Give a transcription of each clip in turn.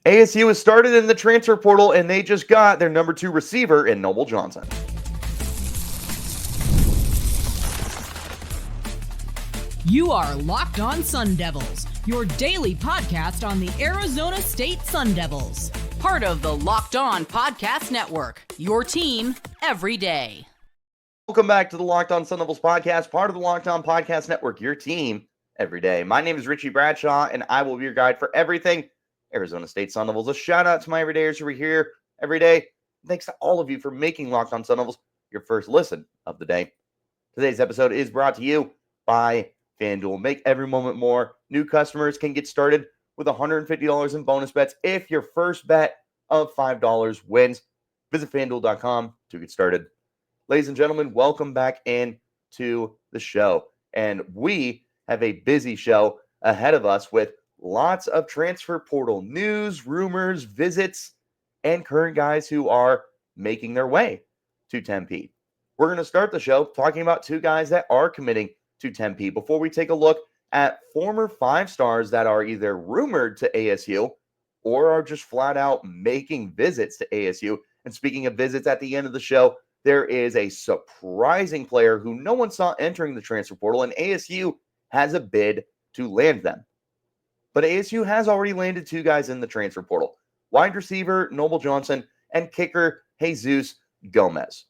ASU has started in the transfer portal, and they just got their number 2 receiver in Noble Johnson. You are Locked On Sun Devils, your daily podcast on the Arizona State Sun Devils. Part of the Locked On Podcast Network, your team every day. Welcome back to the Locked On Sun Devils podcast, part of the Locked On Podcast Network, your team every day. My name is Richie Bradshaw, and I will be your guide for everything Arizona State Sun Devils. A shout out to my everydayers who are here every day. Thanks to all of you for making Locked On Sun Devils your first listen of the day. Today's episode is brought to you by FanDuel. Make every moment more. New customers can get started with $150 in bonus bets if your first bet of $5 wins. Visit FanDuel.com to get started. Ladies and gentlemen, welcome back into the show. And we have a busy show ahead of us with lots of transfer portal news, rumors, visits, and current guys who are making their way to Tempe. We're going to start the show talking about two guys that are committing to Tempe before we take a look at former 5-stars that are either rumored to ASU or are just flat out making visits to ASU. And speaking of visits, at the end of the show, there is a surprising player who no one saw entering the transfer portal, and ASU has a bid to land them. But ASU has already landed two guys in the transfer portal: wide receiver Noble Johnson and kicker Jesus Gomez.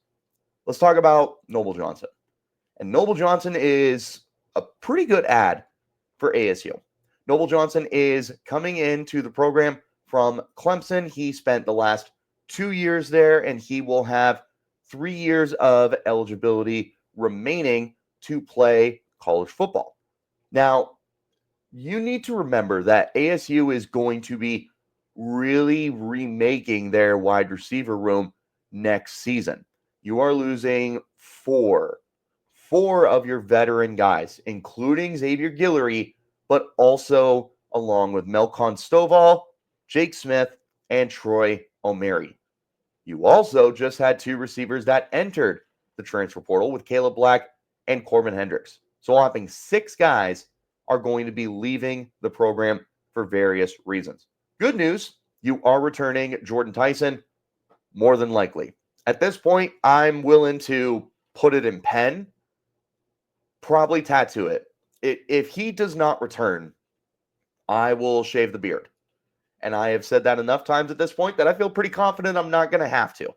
Let's talk about Noble Johnson. And Noble Johnson is a pretty good ad for ASU. Noble Johnson is coming into the program from Clemson. He spent the last 2 years there, and he will have 3 years of eligibility remaining to play college football. Now, you need to remember that ASU is going to be really remaking their wide receiver room next season. You are losing four of your veteran guys, including Xavier Guillory, but also along with Melcon Stovall, Jake Smith, and Troy O'Mary. You also just had 2 receivers that entered the transfer portal with Caleb Black and Corbin Hendricks. So whopping 6 guys are going to be leaving the program for various reasons. Good news, you are returning Jordan Tyson, more than likely. At this point, I'm willing to put it in pen, probably tattoo it. If he does not return, I will shave the beard. And I have said that enough times at this point that I feel pretty confident I'm not going to have to.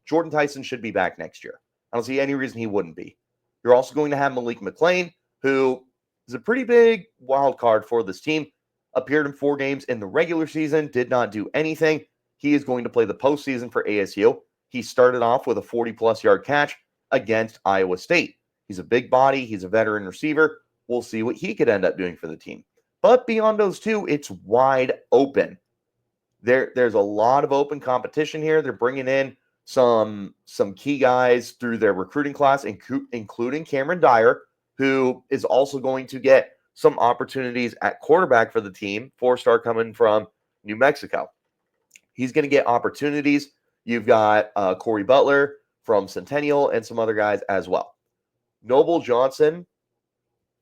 Jordan Tyson should be back next year. I don't see any reason he wouldn't be. You're also going to have Malik McClain, who is a pretty big wild card for this team. Appeared in 4 games in the regular season, did not do anything. He is going to play the postseason for ASU. He started off with a 40-plus yard catch against Iowa State. He's a big body. He's a veteran receiver. We'll see what he could end up doing for the team. But beyond those 2, it's wide open. There's a lot of open competition here. They're bringing in some key guys through their recruiting class, including Cameron Dyer, who is also going to get some opportunities at quarterback for the team, 4-star coming from New Mexico. He's going to get opportunities. You've got Corey Butler from Centennial and some other guys as well. Noble Johnson,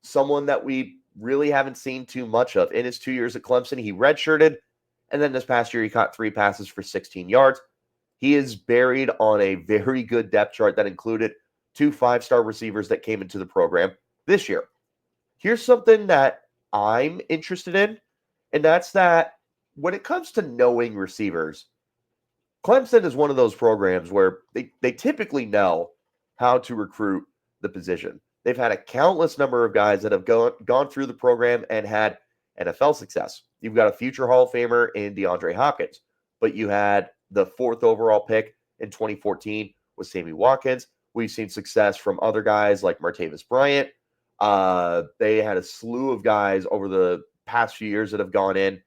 someone that we really haven't seen too much of. In his 2 years at Clemson, he redshirted, and then this past year he caught 3 passes for 16 yards. He is buried on a very good depth chart that included 2 5-star receivers that came into the program this year. Here's something that I'm interested in, and that's that when it comes to knowing receivers, Clemson is one of those programs where they typically know how to recruit the position. They've had a countless number of guys that have gone through the program and had NFL success. You've got a future Hall of Famer in DeAndre Hopkins, but you had the 4th overall pick in 2014 with Sammy Watkins. We've seen success from other guys like Martavis Bryant. They had a slew of guys over the past few years that have gone in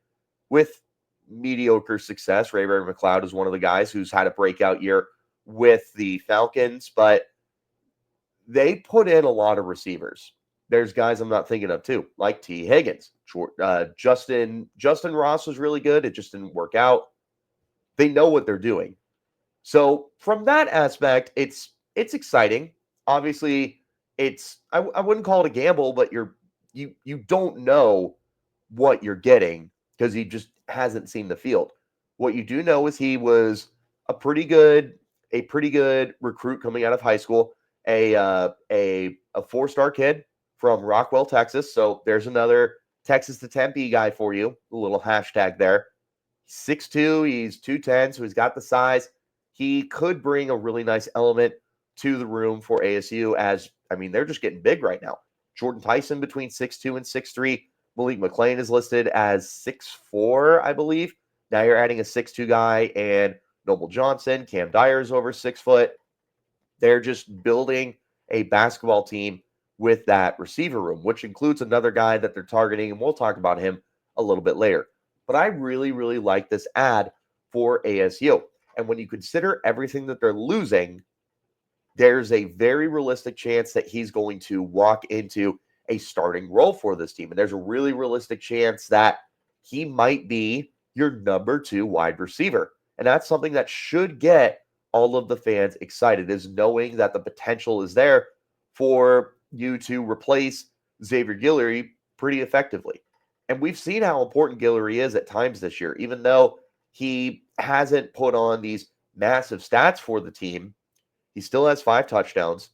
with mediocre success. Ray McLeod is one of the guys who's had a breakout year with the Falcons, but they put in a lot of receivers. There's guys I'm not thinking of too, like T. Higgins. Justin Ross was really good. It just didn't work out. They know what they're doing. So from that aspect, it's exciting. Obviously, I wouldn't call it a gamble, but you don't know what you're getting because he just hasn't seen the field. What you do know is he was a pretty good recruit coming out of high school, a 4-star kid from Rockwell, Texas. So there's another Texas to Tempe guy for you. A little hashtag there. 6'2", he's 210, so he's got the size. He could bring a really nice element to the room for ASU as, I mean, they're just getting big right now. Jordan Tyson between 6'2 and 6'3. Malik McClain is listed as 6'4, I believe. Now you're adding a 6'2 guy and Noble Johnson. Cam Dyer's over 6 foot. They're just building a basketball team with that receiver room, which includes another guy that they're targeting, and we'll talk about him a little bit later. But I really, really like this ad for ASU. And when you consider everything that they're losing, there's a very realistic chance that he's going to walk into a starting role for this team. And there's a really realistic chance that he might be your number 2 wide receiver. And that's something that should get all of the fans excited, is knowing that the potential is there for you to replace Xavier Guillory pretty effectively. And we've seen how important Guillory is at times this year, even though he hasn't put on these massive stats for the team. He still has 5 touchdowns,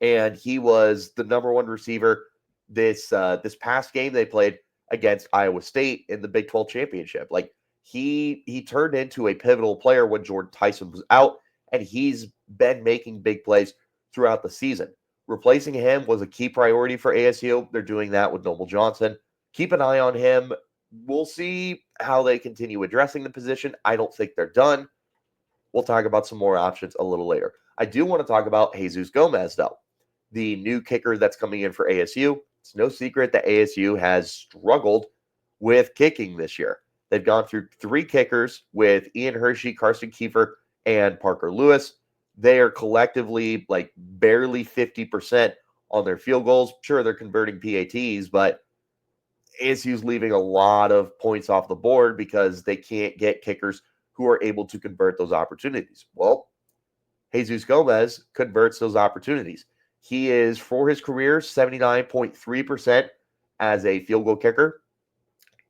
and he was the number 1 receiver this past game they played against Iowa State in the Big 12 championship. Like, he turned into a pivotal player when Jordan Tyson was out, and he's been making big plays throughout the season. Replacing him was a key priority for ASU. They're doing that with Noble Johnson. Keep an eye on him. We'll see how they continue addressing the position. I don't think they're done. We'll talk about some more options a little later. I do want to talk about Jesus Gomez, though, the new kicker that's coming in for ASU. It's no secret that ASU has struggled with kicking this year. They've gone through 3 kickers with Ian Hershey, Karsten Kiefer, and Parker Lewis. They are collectively like barely 50% on their field goals. Sure, they're converting PATs, but ASU's leaving a lot of points off the board because they can't get kickers who are able to convert those opportunities. Well, Jesus Gomez converts those opportunities. He is, for his career, 79.3% as a field goal kicker.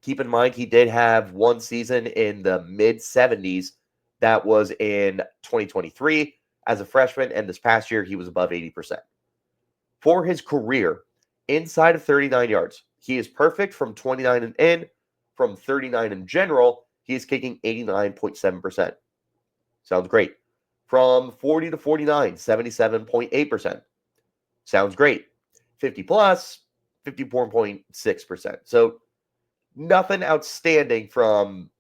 Keep in mind, he did have one season in the mid-70s. That was in 2023 as a freshman, and this past year, he was above 80%. For his career, inside of 39 yards, he is perfect from 29 and in. From 39 in general, he is kicking 89.7%. Sounds great. From 40 to 49, 77.8%. Sounds great. 50 plus, 54.6%. So nothing outstanding from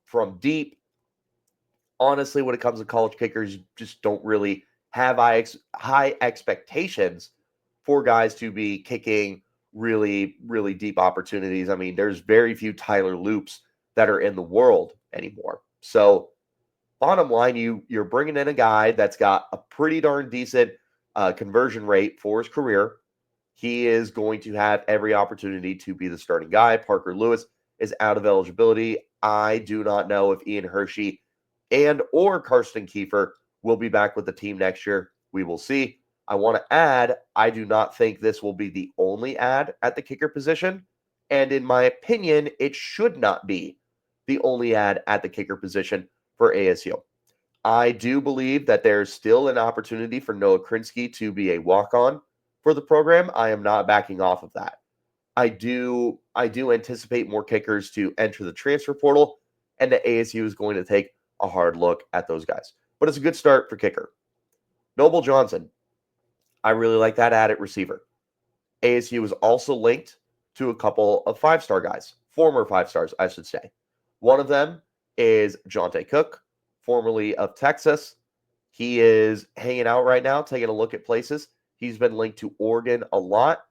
deep. Honestly, when it comes to college kickers, you just don't really have high expectations for guys to be kicking really, really deep opportunities. I mean, there's very few Tyler Loops that are in the world anymore. So bottom line, you're bringing in a guy that's got a pretty darn decent conversion rate for his career. He is going to have every opportunity to be the starting guy. Parker Lewis is out of eligibility. I do not know if Ian Hershey and or Karsten Kiefer will be back with the team next year. We will see. I want to add, I do not think this will be the only ad at the kicker position. And in my opinion, it should not be the only ad at the kicker position for ASU. I do believe that there's still an opportunity for Noah Krinsky to be a walk-on for the program. I am not backing off of that. I do anticipate more kickers to enter the transfer portal, and the ASU is going to take a hard look at those guys. But it's a good start for kicker. Noble Johnson. I really like that ad at receiver. ASU is also linked to a couple of 5-star guys, former 5-stars, I should say. One of them is Johntay Cook, formerly of Texas. He is hanging out right now, taking a look at places. He's been linked to Oregon a lot.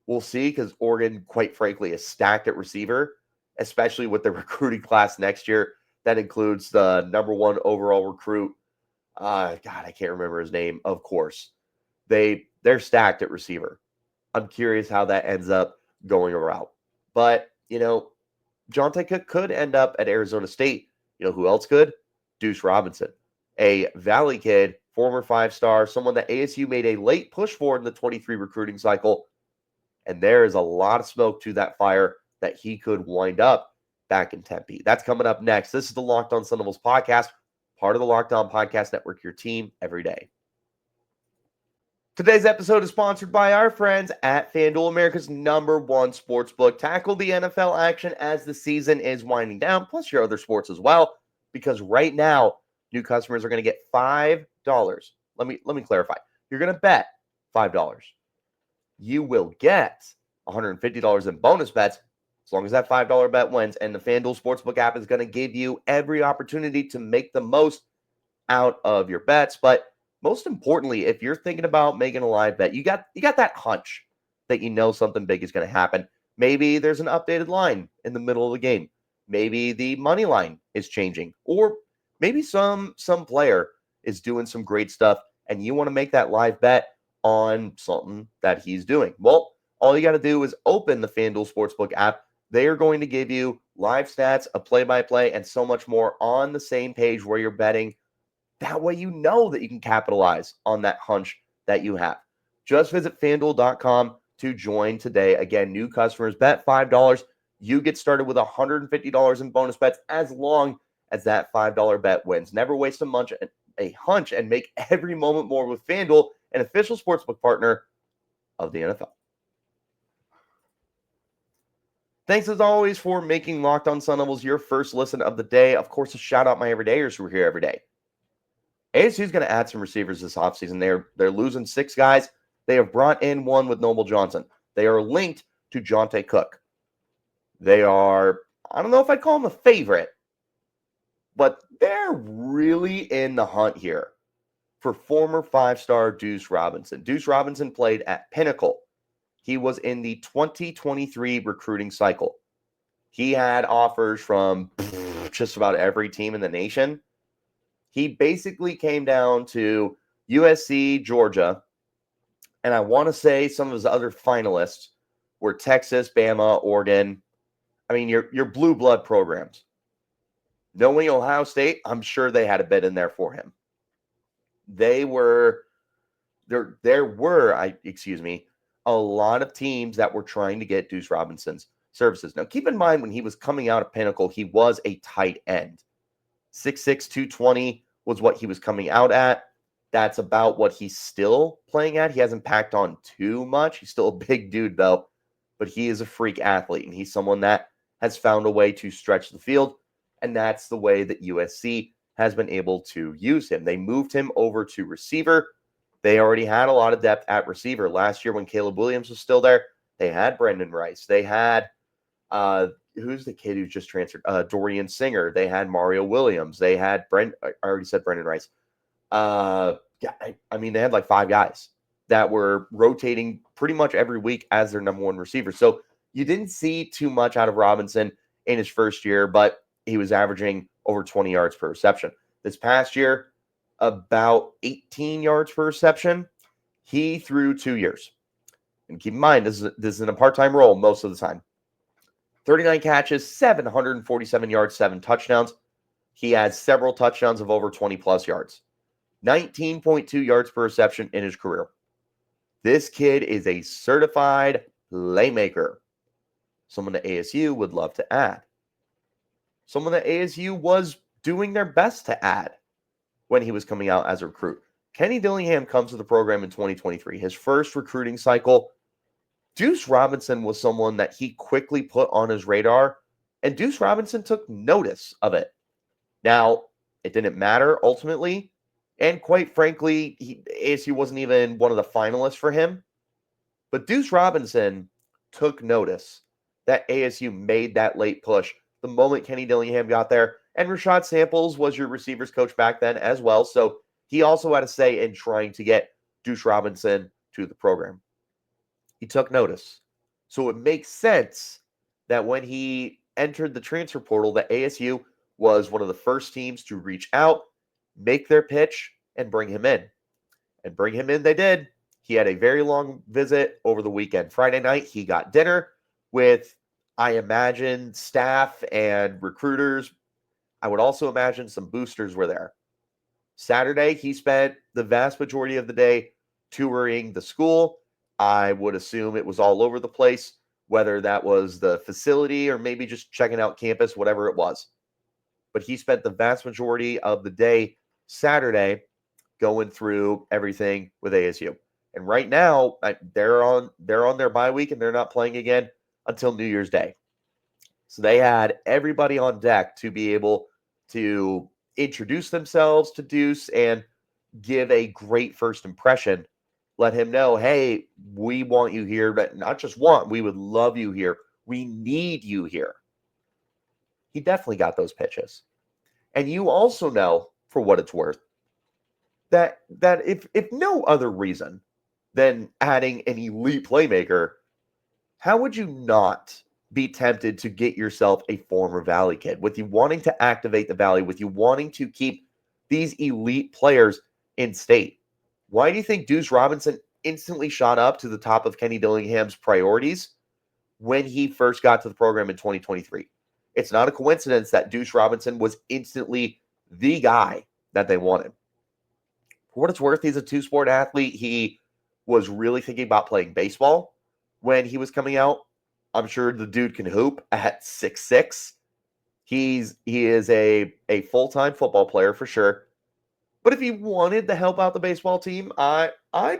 We'll see, because Oregon, quite frankly, is stacked at receiver, especially with the recruiting class next year. That includes the number 1 overall recruit. God, I can't remember his name, of course. They're stacked at receiver. I'm curious how that ends up going around. But, Johntay Cook could end up at Arizona State. You know who else could? Duce Robinson, a Valley kid, former 5-star, someone that ASU made a late push for in the 23 recruiting cycle. And there is a lot of smoke to that fire that he could wind up back in Tempe. That's coming up next. This is the Locked On Sun Devils podcast, part of the Locked On Podcast Network, your team every day. Today's episode is sponsored by our friends at FanDuel, America's #1 sportsbook. Tackle the NFL action as the season is winding down, plus your other sports as well, because right now, new customers are going to get $5. Let me clarify. You're going to bet $5. You will get $150 in bonus bets as long as that $5 bet wins, and the FanDuel Sportsbook app is going to give you every opportunity to make the most out of your bets. But most importantly, if you're thinking about making a live bet, you got that hunch that you know something big is going to happen. Maybe there's an updated line in the middle of the game. Maybe the money line is changing, or maybe some player is doing some great stuff, and you want to make that live bet on something that he's doing. Well, all you got to do is open the FanDuel Sportsbook app. They are going to give you live stats, a play-by-play, and so much more on the same page where you're betting. That way you know that you can capitalize on that hunch that you have. Just visit FanDuel.com to join today. Again, new customers bet $5. You get started with $150 in bonus bets as long as that $5 bet wins. Never waste a hunch and make every moment more with FanDuel, an official sportsbook partner of the NFL. Thanks as always for making Locked On Sun Devils your first listen of the day. Of course, a shout out my everydayers who are here every day. ASU is going to add some receivers this offseason. They're losing 6 guys. They have brought in 1 with Noble Johnson. They are linked to Johntay Cook. They are, I don't know if I'd call them a favorite, but they're really in the hunt here for former 5-star Duce Robinson. Duce Robinson played at Pinnacle. He was in the 2023 recruiting cycle. He had offers from just about every team in the nation. He basically came down to USC, Georgia, and I want to say some of his other finalists were Texas, Bama, Oregon. I mean, your blue blood programs. Knowing Ohio State, I'm sure they had a bit in there for him. There were a lot of teams that were trying to get Duce Robinson's services. Now, keep in mind, when he was coming out of Pinnacle, he was a tight end. 6'6", 220 was what he was coming out at. That's about what he's still playing at. He hasn't packed on too much. He's still a big dude, though, but he is a freak athlete, and he's someone that has found a way to stretch the field, and that's the way that USC has been able to use him. They moved him over to receiver. They already had a lot of depth at receiver. Last year when Caleb Williams was still there, they had Brendan Rice. They had who's the kid who's just transferred? Dorian Singer. They had Mario Williams. They had I already said Brendan Rice. They had like 5 guys that were rotating pretty much every week as their number 1 receiver. So you didn't see too much out of Robinson in his first year, but he was averaging over 20 yards per reception. This past year, about 18 yards per reception. He threw 2 years. And keep in mind, this is in a part-time role most of the time. 39 catches, 747 yards, 7 touchdowns. He had several touchdowns of over 20-plus yards. 19.2 yards per reception in his career. This kid is a certified playmaker. Someone that ASU would love to add. Someone that ASU was doing their best to add when he was coming out as a recruit. Kenny Dillingham comes to the program in 2023. His first recruiting cycle, Duce Robinson was someone that he quickly put on his radar, and Duce Robinson took notice of it. Now, it didn't matter ultimately, and quite frankly, ASU wasn't even one of the finalists for him, but Duce Robinson took notice that ASU made that late push the moment Kenny Dillingham got there, and Rashad Samples was your receivers coach back then as well, so he also had a say in trying to get Duce Robinson to the program. He took notice. So it makes sense that when he entered the transfer portal, that ASU was one of the first teams to reach out, make their pitch, and bring him in. And bring him in they did. He had a very long visit over the weekend. Friday night, he got dinner with, I imagine, staff and recruiters. I would also imagine some boosters were there. Saturday, he spent the vast majority of the day touring the school. I would assume it was all over the place whether that was the facility or maybe just checking out campus, whatever it was. But he spent the vast majority of the day Saturday going through everything with ASU. And right now, they're on their bye week and they're not playing again until New Year's Day. So they had everybody on deck to be able to introduce themselves to Duce and give a great first impression. Let him know, hey, we want you here, but not just want, we would love you here. We need you here. He definitely got those pitches. And you also know, for what it's worth, that if no other reason than adding an elite playmaker, how would you not be tempted to get yourself a former Valley kid? With you wanting to activate the Valley, with you wanting to keep these elite players in state, why do you think Duce Robinson instantly shot up to the top of Kenny Dillingham's priorities when he first got to the program in 2023? It's not a coincidence that Duce Robinson was instantly the guy that they wanted. For what it's worth, he's a two-sport athlete. He was really thinking about playing baseball when he was coming out. I'm sure the dude can hoop at 6'6". He is a full-time football player for sure. But if he wanted to help out the baseball team, I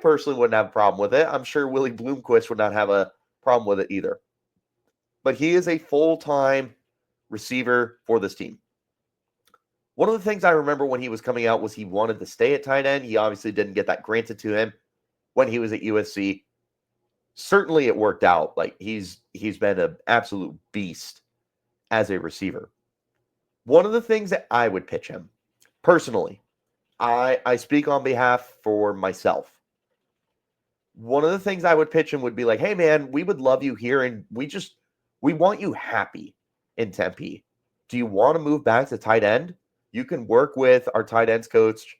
personally wouldn't have a problem with it. I'm sure Willie Bloomquist would not have a problem with it either. But he is a full-time receiver for this team. One of the things I remember when he was coming out was he wanted to stay at tight end. He obviously didn't get that granted to him when he was at USC. Certainly it worked out. Like he's been an absolute beast as a receiver. One of the things that I would pitch him, personally, I speak on behalf for myself. One of the things I would pitch him would be like, hey man, we would love you here and we want you happy in Tempe. Do you want to move back to tight end? You can work with our tight ends coach,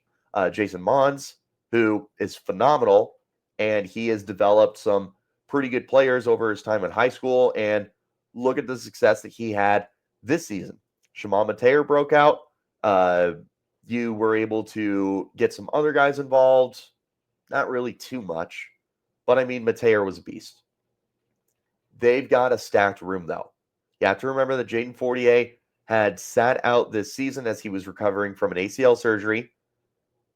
Jason Mons, who is phenomenal, and he has developed some pretty good players over his time in high school, and look at the success that he had this season. Shimon Mateer broke out. You were able to get some other guys involved. Not really too much, but I mean, Mateer was a beast. They've got a stacked room, though. You have to remember that Jaden Fortier had sat out this season as he was recovering from an ACL surgery.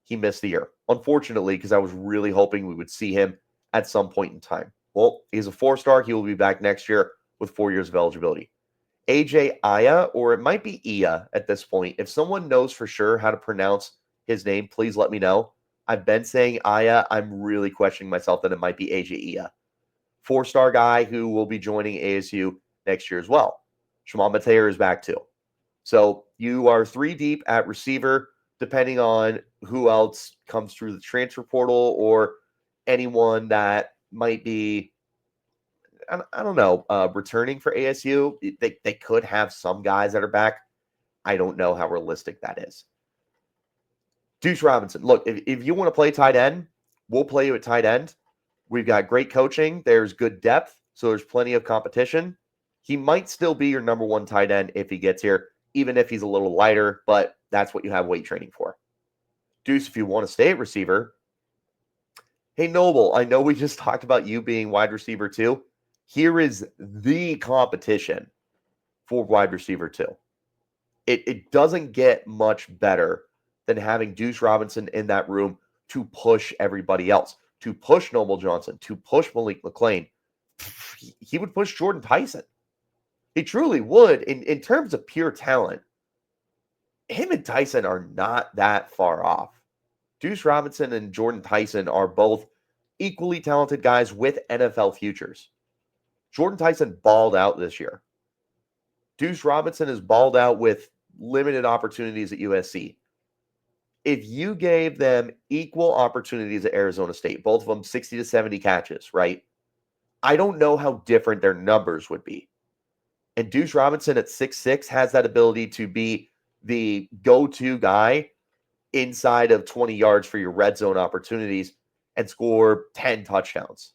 He missed the year, unfortunately, because I was really hoping we would see him at some point in time. Well, he's a 4-star. He will be back next year with 4 years of eligibility. AJ Aya, or it might be Ia at this point. If someone knows for sure how to pronounce his name, please let me know. I've been saying Aya. I'm really questioning myself that it might be AJ Ia. 4-star guy who will be joining ASU next year as well. Shimon Mateer is back too. So you are 3 deep at receiver, depending on who else comes through the transfer portal or anyone that might be, I don't know, returning for ASU. They could have some guys that are back. I don't know how realistic that is. Duce Robinson, look, if you want to play tight end, we'll play you at tight end. We've got great coaching. There's good depth, so there's plenty of competition. He might still be your number 1 tight end if he gets here, even if he's a little lighter, but that's what you have weight training for. Duce, if you want to stay at receiver, hey, Noble, I know we just talked about you being wide receiver 2. Here is the competition for wide receiver 2. It doesn't get much better than having Duce Robinson in that room to push everybody else, to push Noble Johnson, to push Malik McClain. He would push Jordan Tyson. He truly would. In terms of pure talent, him and Tyson are not that far off. Duce Robinson and Jordan Tyson are both equally talented guys with NFL futures. Jordan Tyson balled out this year. Duce Robinson is balled out with limited opportunities at USC. If you gave them equal opportunities at Arizona State, both of them 60 to 70 catches, right? I don't know how different their numbers would be. And Duce Robinson at 6'6" has that ability to be the go-to guy inside of 20 yards for your red zone opportunities and score 10 touchdowns.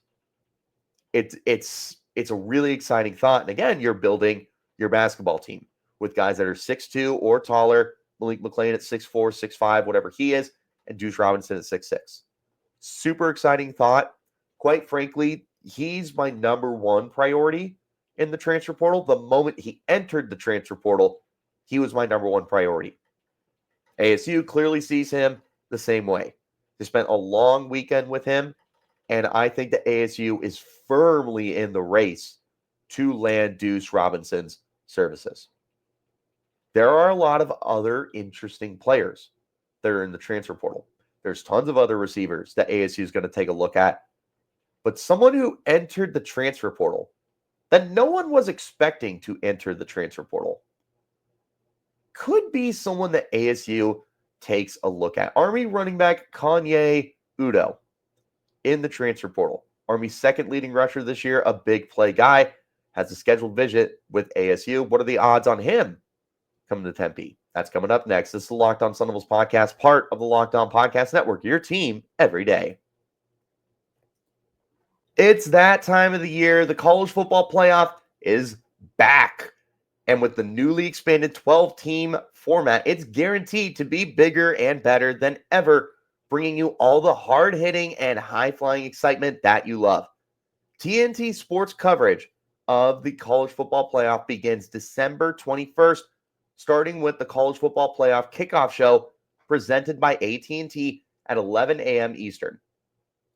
It's a really exciting thought. And again, you're building your basketball team with guys that are 6'2" or taller. Malik McClain at 6'4", 6'5", whatever he is, and Duce Robinson at 6'6". Super exciting thought. Quite frankly, he's my number 1 priority in the transfer portal. The moment he entered the transfer portal, he was my number one priority. ASU clearly sees him the same way. They spent a long weekend with him, and I think that ASU is firmly in the race to land Duce Robinson's services. There are a lot of other interesting players that are in the transfer portal. There's tons of other receivers that ASU is going to take a look at. But someone who entered the transfer portal that no one was expecting to enter the transfer portal could be someone that ASU takes a look at. Army running back Kanye Udoh in the transfer portal. Army's second leading rusher this year, a big play guy, has a scheduled visit with ASU. What are the odds on him coming to Tempe? That's coming up next. This is the Locked On Sun Devils podcast, part of the Locked On Podcast Network, your team every day. It's that time of the year. The college football playoff is back. And with the newly expanded 12-team format, it's guaranteed to be bigger and better than ever, bringing you all the hard-hitting and high-flying excitement that you love. TNT Sports coverage of the college football playoff begins December 21st, starting with the college football playoff kickoff show presented by AT&T at 11 a.m. Eastern.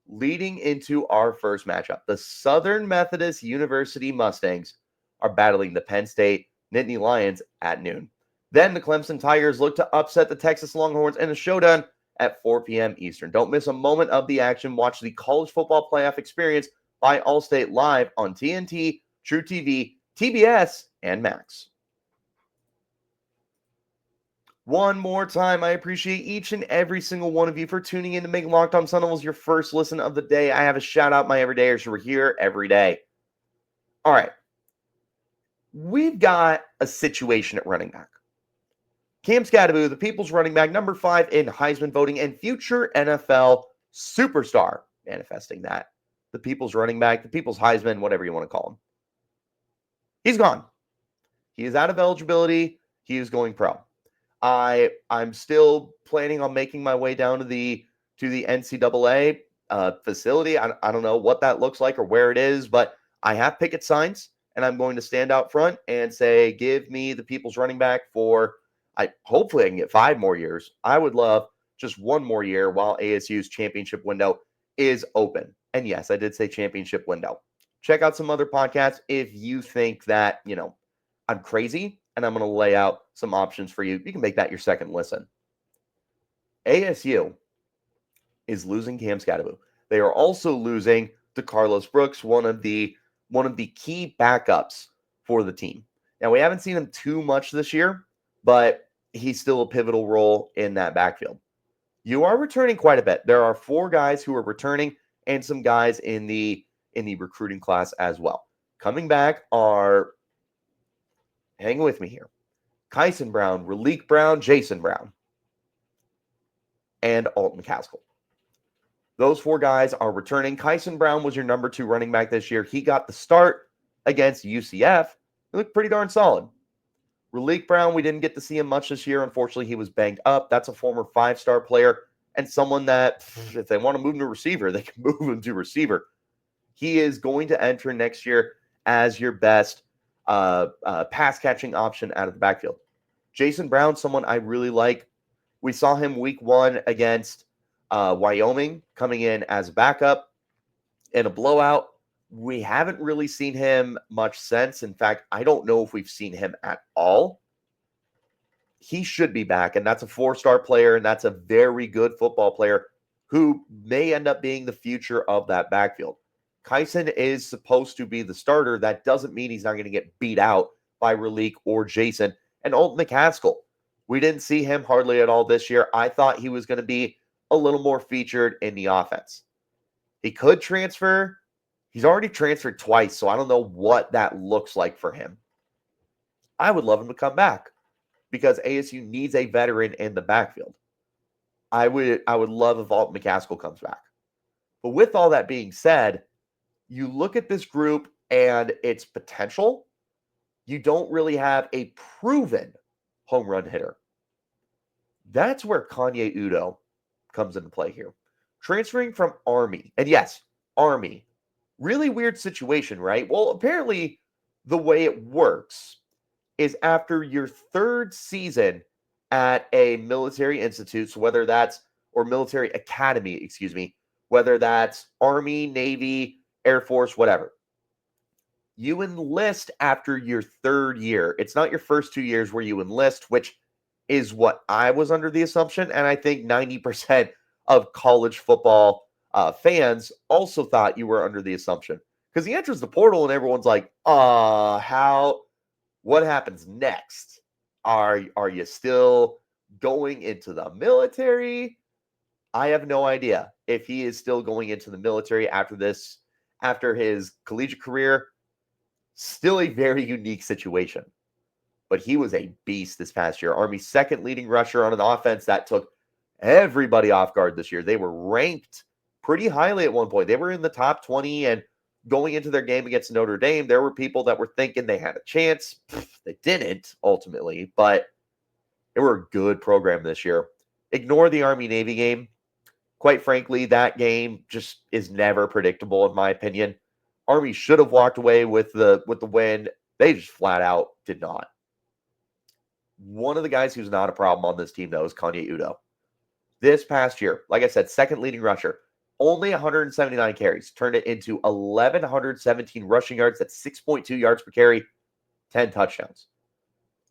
Leading into our first matchup, the Southern Methodist University Mustangs are battling the Penn State Nittany Lions at noon. Then the Clemson Tigers look to upset the Texas Longhorns in a showdown at 4 p.m. Eastern. Don't miss a moment of the action. Watch the college football playoff experience by Allstate live on TNT, True TV, TBS, and Max. One more time, I appreciate each and every single one of you for tuning in to make Locked On Sun Devils your first listen of the day. I have a shout out my everydayers who are here every day. All right. We've got a situation at running back. Cam Skattebo, the People's running back, number 5 in Heisman voting and future NFL superstar, manifesting that. The People's running back, the People's Heisman, whatever you want to call him. He's gone. He is out of eligibility. He is going pro. I'm still planning on making my way down to the NCAA facility. I don't know what that looks like or where it is, but I have picket signs, and I'm going to stand out front and say, give me the People's running back for, hopefully I can get 5 more years. I would love just 1 more year while ASU's championship window is open. And yes, I did say championship window. Check out some other podcasts if you think that, I'm crazy, and I'm going to lay out some options for you. You can make that your second listen. ASU is losing Cam Skattebo. They are also losing to Carlos Brooks, one of the key backups for the team. Now, we haven't seen him too much this year, but he's still a pivotal role in that backfield. You are returning quite a bit. There are 4 guys who are returning and some guys in the recruiting class as well. Coming back are, hang with me here, Kyson Brown, Raleek Brown, Jason Brown, and Alton Caskell. Those 4 guys are returning. Kyson Brown was your number 2 running back this year. He got the start against UCF. He looked pretty darn solid. Raleek Brown, we didn't get to see him much this year. Unfortunately, he was banged up. That's a former 5-star player and someone that, if they want to move him to receiver, they can move him to receiver. He is going to enter next year as your best pass-catching option out of the backfield. Jason Brown, someone I really like. We saw him week 1 against Wyoming, coming in as backup in a blowout. We haven't really seen him much since. In fact, I don't know if we've seen him at all. He should be back, and that's a 4-star player, and that's a very good football player who may end up being the future of that backfield. Kyson is supposed to be the starter. That doesn't mean he's not going to get beat out by Raleek or Jason. And Alton Caskell, we didn't see him hardly at all this year. I thought he was going to be a little more featured in the offense. He could transfer. He's already transferred twice, so I don't know what that looks like for him. I would love him to come back because ASU needs a veteran in the backfield. I would love if Alton Caskell comes back. But with all that being said, you look at this group and its potential, you don't really have a proven home run hitter. That's where Kanye Udoh comes into play here. Transferring from Army. And yes, Army. Really weird situation, right? Well, apparently the way it works is after your third season at a military institute, so whether that's, or military academy, excuse me, whether that's Army, Navy, Air Force, whatever, you enlist after your third year. It's not your first 2 years where you enlist, which is what I was under the assumption. And I think 90% of college football fans also thought you were under the assumption. Because he enters the portal and everyone's like, what happens next? Are you still going into the military? I have no idea if he is still going into the military after this, after his collegiate career. Still a very unique situation. But he was a beast this past year. Army's second leading rusher on an offense that took everybody off guard this year. They were ranked pretty highly at one point. They were in the top 20, and going into their game against Notre Dame, there were people that were thinking they had a chance. They didn't, ultimately, but they were a good program this year. Ignore the Army-Navy game. Quite frankly, that game just is never predictable, in my opinion. Army should have walked away with the win. They just flat out did not. One of the guys who's not a problem on this team, though, is Kanye Udoh. This past year, like I said, second leading rusher, only 179 carries, turned it into 1,117 rushing yards. That's 6.2 yards per carry, 10 touchdowns.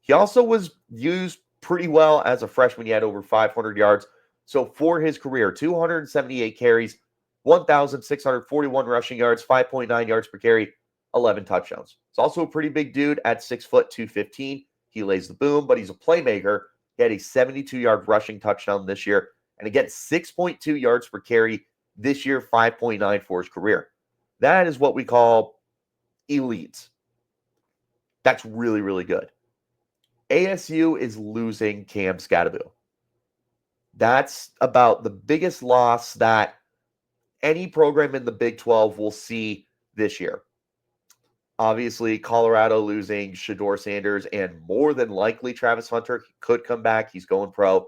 He also was used pretty well as a freshman. He had over 500 yards. So for his career, 278 carries, 1,641 rushing yards, 5.9 yards per carry, 11 touchdowns. He's also a pretty big dude at 6 foot 215. He lays the boom, but he's a playmaker. He had a 72-yard rushing touchdown this year. And again, 6.2 yards per carry this year, 5.9 for his career. That is what we call elite. That's really, really good. ASU is losing Cam Skattebo. That's about the biggest loss that any program in the Big 12 will see this year. Obviously, Colorado losing Shedeur Sanders, and more than likely Travis Hunter could come back. He's going pro.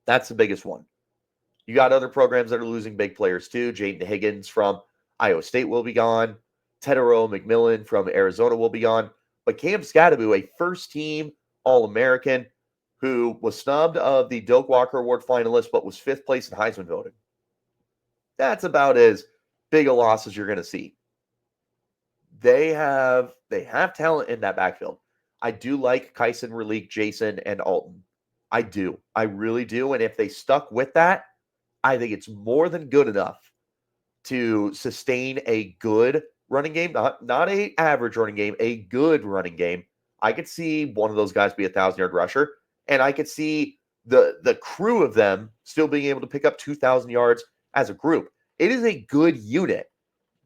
That's the biggest one. You got other programs that are losing big players too. Jaden Higgins from Iowa State will be gone. Tedero McMillan from Arizona will be gone. But Cam Skattebo, a first-team All-American who was snubbed of the Doak Walker Award finalist but was fifth place in Heisman voting. That's about as big a loss as you're going to see. They have talent in that backfield. I do like Kyson, Raleek, Jason, and Alton. I do. I really do. And if they stuck with that, I think it's more than good enough to sustain a good running game, not a average running game, a good running game. I could see one of those guys be a 1,000-yard rusher, and I could see the crew of them still being able to pick up 2,000 yards as a group. It is a good unit.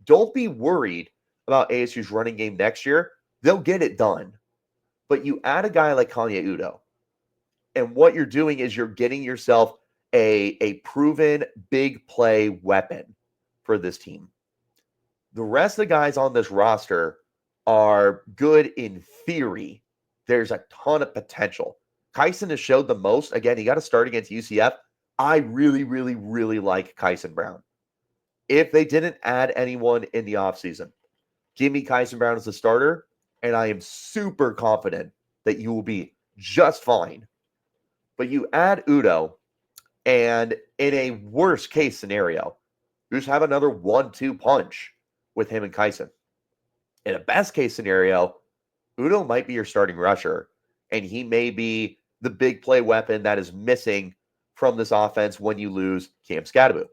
Don't be worried about ASU's running game next year. They'll get it done. But you add a guy like Kanye Udoh, and what you're doing is you're getting yourself a proven big play weapon for this team. The rest of the guys on this roster are good in theory. There's a ton of potential. Kyson has showed the most. Again, he got to start against UCF. I really, really, really like Kyson Brown. If they didn't add anyone in the offseason, give me Kyson Brown as a starter, and I am super confident that you will be just fine. But you add Udoh, and in a worst case scenario, you just have another 1-2 punch with him and Kyson. In a best case scenario, Udoh might be your starting rusher, and he may be the big play weapon that is missing from this offense when you lose Cam Skattebo.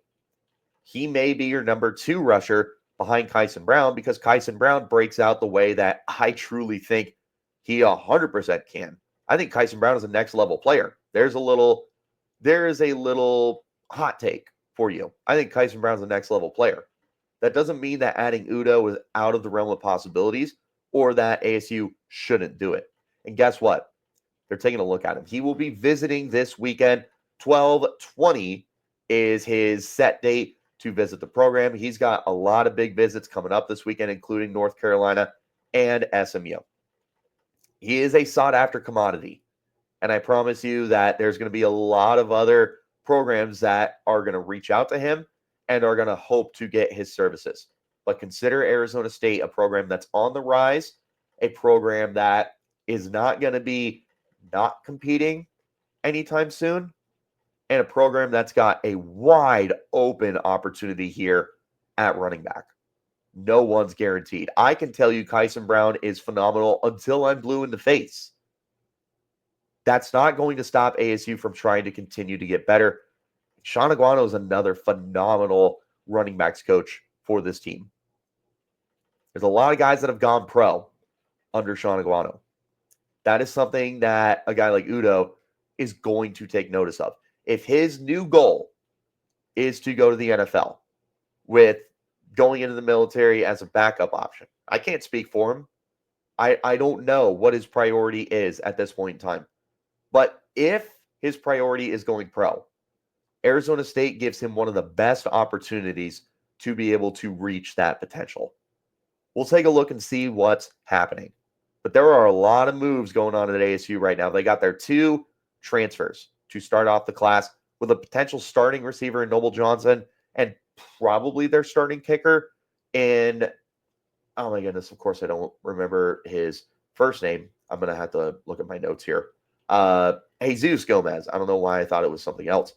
He may be your number 2 rusher behind Kyson Brown, because Kyson Brown breaks out the way that I truly think he 100% can. I think Kyson Brown is a next level player. There is a little hot take for you. I think Kyson Brown's a next level player. That doesn't mean that adding Udoh is out of the realm of possibilities or that ASU shouldn't do it. And guess what? They're taking a look at him. He will be visiting this weekend. 12/20 is his set date to visit the program. He's got a lot of big visits coming up this weekend, including North Carolina and SMU. He is a sought-after commodity. And I promise you that there's going to be a lot of other programs that are going to reach out to him and are going to hope to get his services. But consider Arizona State a program that's on the rise, a program that is not going to be not competing anytime soon, and a program that's got a wide open opportunity here at running back. No one's guaranteed. I can tell you Kyson Brown is phenomenal until I'm blue in the face. That's not going to stop ASU from trying to continue to get better. Sean Aguano is another phenomenal running backs coach for this team. There's a lot of guys that have gone pro under Sean Aguano. That is something that a guy like Udoh is going to take notice of. If his new goal is to go to the NFL with going into the military as a backup option, I can't speak for him. I don't know what his priority is at this point in time. But if his priority is going pro, Arizona State gives him one of the best opportunities to be able to reach that potential. We'll take a look and see what's happening. But there are a lot of moves going on at ASU right now. They got their 2 transfers to start off the class with a potential starting receiver in Noble Johnson and probably their starting kicker in, oh my goodness, of course I don't remember his first name. I'm going to have to look at my notes here. Jesus Gomez. I don't know why I thought it was something else.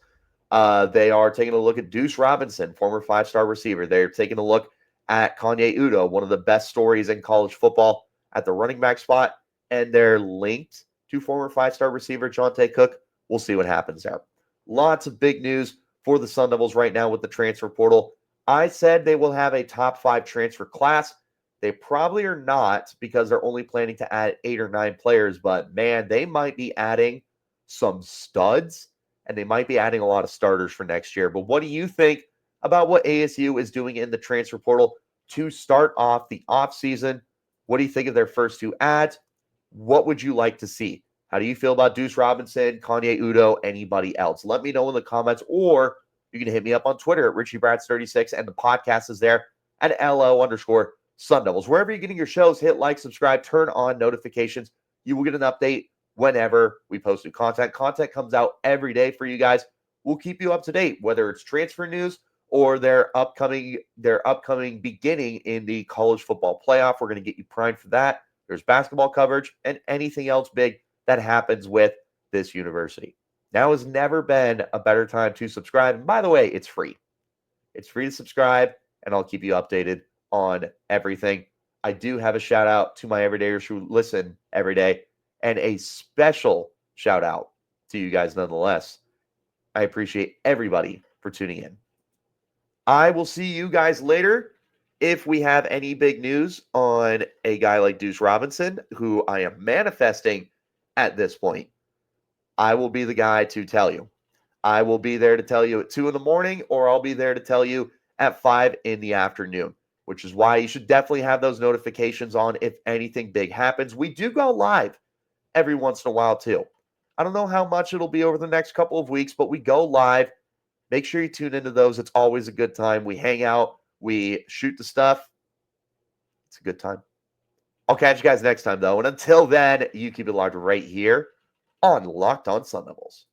They are taking a look at Duce Robinson, former 5-star receiver. They're taking a look at Kanye Udoh, one of the best stories in college football at the running back spot, and they're linked to former 5-star receiver Johntay Cook. We'll see what happens there. Lots of big news for the Sun Devils right now with the transfer portal. I said they will have a top 5 transfer class. They probably are not because they're only planning to add 8 or 9 players, but man, they might be adding some studs and they might be adding a lot of starters for next year. But what do you think about what ASU is doing in the transfer portal to start off the offseason? What do you think of their first 2 ads? What would you like to see? How do you feel about Duce Robinson, Kanye Udoh, anybody else? Let me know in the comments, or you can hit me up on Twitter at RichieBrads36, and the podcast is there at LO_Sun Devils. Wherever you're getting your shows, hit like, subscribe, turn on notifications. You will get an update whenever we post new content. Content comes out every day for you guys. We'll keep you up to date, whether it's transfer news or their upcoming beginning in the college football playoff. We're going to get you primed for that. There's basketball coverage and anything else big that happens with this university. Now has never been a better time to subscribe. And by the way, it's free. It's free to subscribe, and I'll keep you updated on everything. I do have a shout out to my everydayers who listen every day, and a special shout out to you guys nonetheless. I appreciate everybody for tuning in. I will see you guys later. If we have any big news on a guy like Duce Robinson, who I am manifesting at this point, I will be the guy to tell you. I will be there to tell you at 2 in the morning, or I'll be there to tell you at 5 in the afternoon, which is why you should definitely have those notifications on if anything big happens. We do go live every once in a while too. I don't know how much it'll be over the next couple of weeks, but we go live. Make sure you tune into those. It's always a good time. We hang out. We shoot the stuff. It's a good time. I'll catch you guys next time, though. And until then, you keep it locked right here on Locked On Sun Devils.